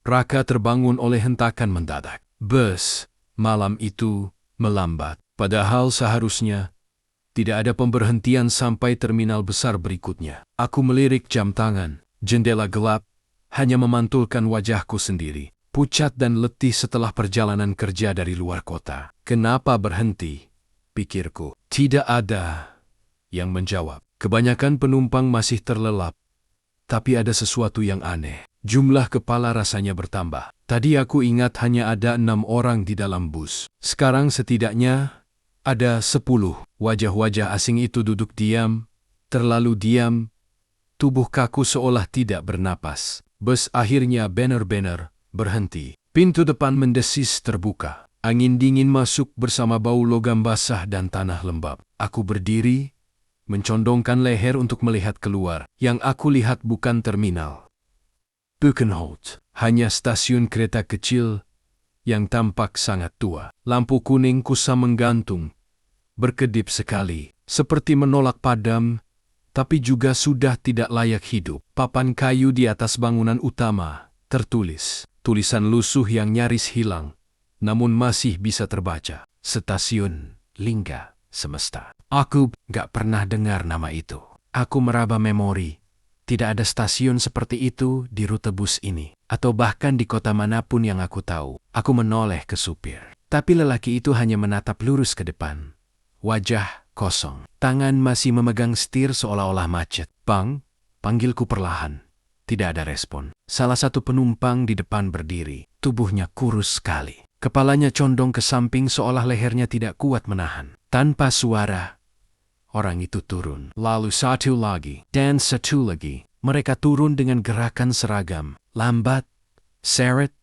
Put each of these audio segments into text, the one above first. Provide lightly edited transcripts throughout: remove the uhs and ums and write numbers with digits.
Raka terbangun oleh hentakan mendadak. Bus malam itu melambat. Padahal seharusnya tidak ada pemberhentian sampai terminal besar berikutnya. Aku melirik jam tangan. Jendela gelap hanya memantulkan wajahku sendiri. Pucat dan letih setelah perjalanan kerja dari luar kota. Kenapa berhenti? Pikirku. Tidak ada yang menjawab. Kebanyakan penumpang masih terlelap. Tapi ada sesuatu yang aneh. Jumlah kepala rasanya bertambah. Tadi aku ingat hanya ada 6 orang di dalam bus. Sekarang setidaknya ada 10. Wajah-wajah asing itu duduk diam, terlalu diam. Tubuh kaku seolah tidak bernapas. Bus akhirnya benar-benar berhenti. Pintu depan mendesis terbuka. Angin dingin masuk bersama bau logam basah dan tanah lembab. Aku berdiri, mencondongkan leher untuk melihat keluar. Yang aku lihat bukan terminal. Buchenholt, hanya stasiun kereta kecil yang tampak sangat tua. Lampu kuning kusam menggantung, berkedip sekali, seperti menolak padam, tapi juga sudah tidak layak hidup. Papan kayu di atas bangunan utama, tertulis. Tulisan lusuh yang nyaris hilang, namun masih bisa terbaca. Stasiun Lingga Semesta. Aku gak pernah dengar nama itu. Aku meraba memori. Tidak ada stasiun seperti itu di rute bus ini. Atau bahkan di kota manapun yang aku tahu. Aku menoleh ke supir. Tapi lelaki itu hanya menatap lurus ke depan. Wajah kosong. Tangan masih memegang setir seolah-olah macet. Bang, panggilku perlahan. Tidak ada respon. Salah satu penumpang di depan berdiri. Tubuhnya kurus sekali. Kepalanya condong ke samping seolah lehernya tidak kuat menahan. Tanpa suara, orang itu turun. Lalu satu lagi, dan satu lagi. Mereka turun dengan gerakan seragam. Lambat, seret,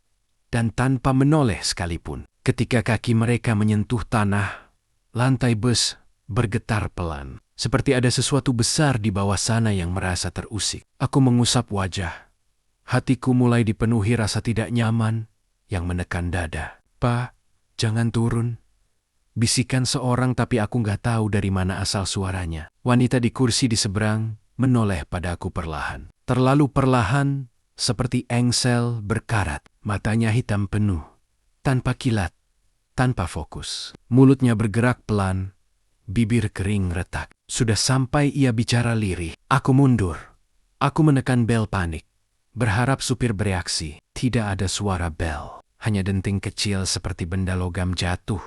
dan tanpa menoleh sekalipun. Ketika kaki mereka menyentuh tanah, lantai bus bergetar pelan. Seperti ada sesuatu besar di bawah sana yang merasa terusik. Aku mengusap wajah. Hatiku mulai dipenuhi rasa tidak nyaman yang menekan dada. "Pak, jangan turun." Bisikan seorang tapi aku nggak tahu dari mana asal suaranya. Wanita di kursi di seberang menoleh padaku perlahan. Terlalu perlahan, seperti engsel berkarat. Matanya hitam penuh, tanpa kilat, tanpa fokus. Mulutnya bergerak pelan, bibir kering retak. Sudah sampai ia bicara lirih. Aku mundur. Aku menekan bel panik, berharap supir bereaksi. Tidak ada suara bel, hanya denting kecil seperti benda logam jatuh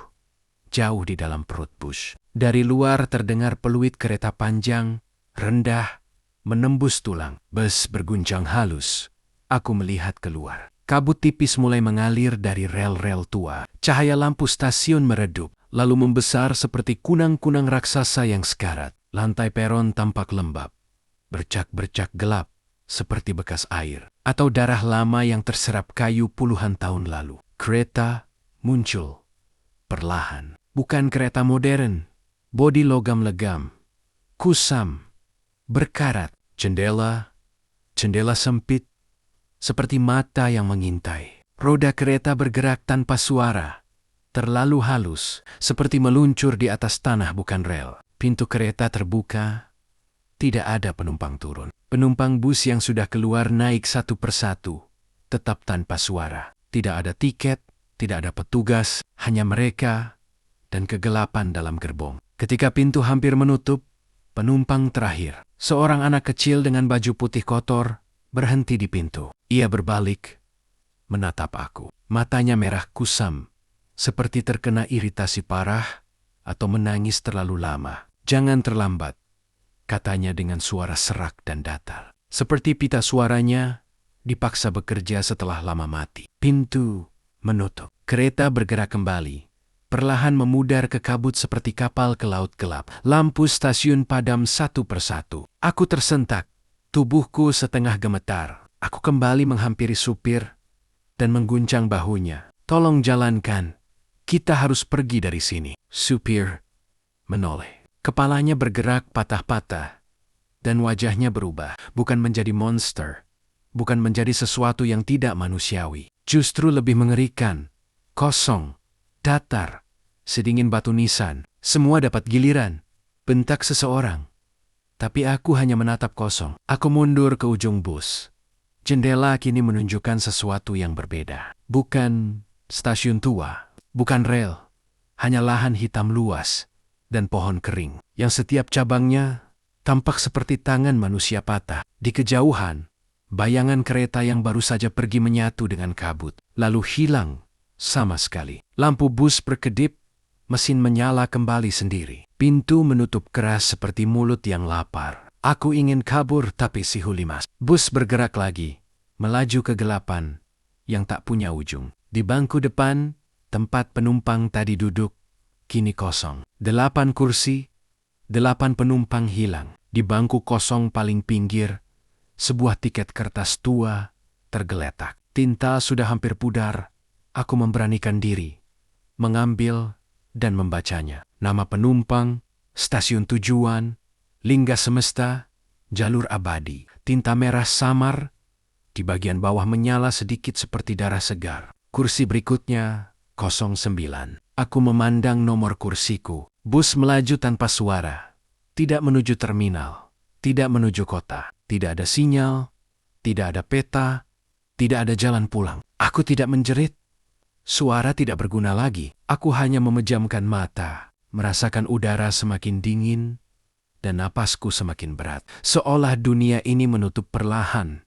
jauh di dalam perut bus. Dari luar terdengar peluit kereta panjang, rendah, menembus tulang. Bus berguncang halus. Aku melihat keluar. Kabut tipis mulai mengalir dari rel-rel tua. Cahaya lampu stasiun meredup, lalu membesar seperti kunang-kunang raksasa yang sekarat. Lantai peron tampak lembab. Bercak-bercak gelap, seperti bekas air. Atau darah lama yang terserap kayu puluhan tahun lalu. Kereta muncul perlahan. Bukan kereta modern, bodi logam legam, kusam, berkarat, jendela sempit, seperti mata yang mengintai. Roda kereta bergerak tanpa suara, terlalu halus, seperti meluncur di atas tanah bukan rel. Pintu kereta terbuka, tidak ada penumpang turun. Penumpang bus yang sudah keluar naik satu persatu, tetap tanpa suara. Tidak ada tiket, tidak ada petugas, hanya mereka dan kegelapan dalam gerbong. Ketika pintu hampir menutup, penumpang terakhir, seorang anak kecil dengan baju putih kotor, berhenti di pintu. Ia berbalik, menatap aku. Matanya merah kusam, seperti terkena iritasi parah atau menangis terlalu lama. "Jangan terlambat," katanya dengan suara serak dan datar. Seperti pita suaranya dipaksa bekerja setelah lama mati. Pintu menutup. Kereta bergerak kembali. Perlahan memudar ke kabut seperti kapal ke laut gelap. Lampu stasiun padam satu persatu. Aku tersentak. Tubuhku setengah gemetar. Aku kembali menghampiri supir dan mengguncang bahunya. "Tolong jalankan. Kita harus pergi dari sini." Supir menoleh. Kepalanya bergerak patah-patah dan wajahnya berubah. Bukan menjadi monster. Bukan menjadi sesuatu yang tidak manusiawi. Justru lebih mengerikan. Kosong. Datar, sedingin batu nisan, semua dapat giliran. Bentak seseorang. Tapi aku hanya menatap kosong. Aku mundur ke ujung bus. Jendela kini menunjukkan sesuatu yang berbeda. Bukan stasiun tua, bukan rel, hanya lahan hitam luas dan pohon kering yang setiap cabangnya tampak seperti tangan manusia patah. Di kejauhan, bayangan kereta yang baru saja pergi menyatu dengan kabut, lalu hilang sama sekali. Lampu bus berkedip, mesin menyala kembali sendiri. Pintu menutup keras seperti mulut yang lapar. Aku ingin kabur tapi si Hulimas. Bus bergerak lagi, melaju kegelapan yang tak punya ujung. Di bangku depan, tempat penumpang tadi duduk, kini kosong. 8 kursi, 8 penumpang hilang. Di bangku kosong paling pinggir, sebuah tiket kertas tua tergeletak. Tinta sudah hampir pudar. Aku memberanikan diri, mengambil dan membacanya. Nama penumpang, stasiun tujuan, lingga semesta, jalur abadi. Tinta merah samar, di bagian bawah menyala sedikit seperti darah segar. Kursi berikutnya, 09. Aku memandang nomor kursiku. Bus melaju tanpa suara. Tidak menuju terminal, tidak menuju kota. Tidak ada sinyal, tidak ada peta, tidak ada jalan pulang. Aku tidak menjerit. Suara tidak berguna lagi. Aku hanya memejamkan mata, merasakan udara semakin dingin, dan napasku semakin berat. Seolah dunia ini menutup perlahan,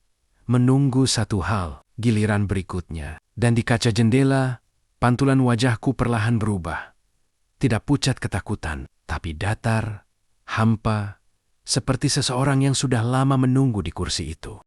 menunggu satu hal, giliran berikutnya. Dan di kaca jendela, pantulan wajahku perlahan berubah. Tidak pucat ketakutan, tapi datar, hampa, seperti seseorang yang sudah lama menunggu di kursi itu.